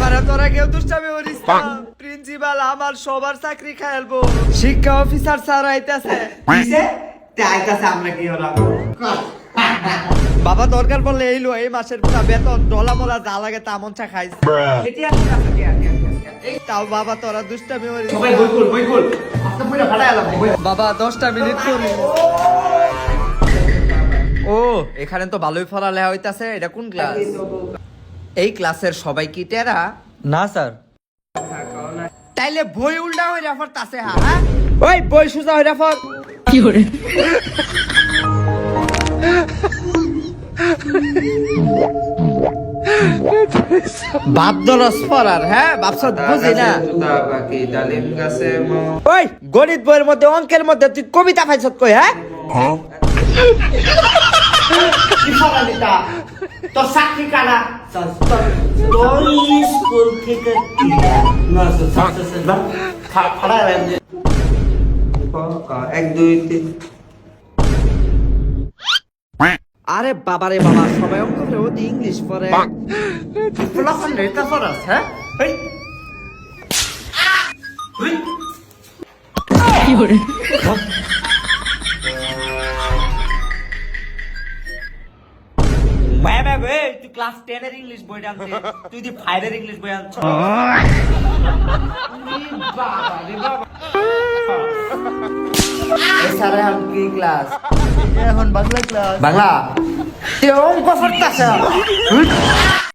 বাবারা তোরা কেউ দুষ্টামি করিস না প্রিন্সিপাল আমার সবার চাকরি খাইলবো শিক্ষা অফিসার স্যার আইতাছে কিসে তে আইতাছে আমরা কি হলাম বাবা দরকার পড়লে এইলো এই মাসের পুরা বেতন ডলা মোলা যা লাগে তা মন চা খাইস এটি আছে এই তাও বাবা তোরা দুষ্টামি করিস সবাই বই খুল আপনি পুরো ফাটায় আলাম বাবা 10টা মিনিট করি ও এখানে তো ভালোই পড়ালেখা হইতাছে এটা কোন ক্লাস এই ক্লাসের সবাই কি টেরা না স্যার। তাইলে বই উল্টা হইরা পড়তাছে হ্যাঁ ওই বই সোজা হইরা পড় কি করে বাপ দরস পড়ার হ্যাঁ বাপসদ বুঝি না বাকি ডালিম গাছে ওই গণিত বইয়ের মধ্যে অঙ্কের মধ্যে তুই কবিতা পাইছত কই হ্যাঁ কি ফাটালিটা তোর চাকরি কারা তোর স্কুল থেকে না ফাটায় আলাম যে 1 2 3 আরে বাবা রে বাবা সবাই অঙ্ক পড়ে ও ইংলিশ পড়ে ফুলাফান নেতা ফরাস হ্যাঁ এই কি করে ম্যাম তুই ক্লাস 10 এর ইংলিশ বই আনতে তুই দি 5 এর ইংলিশ বই আনছ এই স্যার এখন কি ক্লাস এখন বাংলা ক্লাস বাংলা তুই অঙ্ক পড়তাছ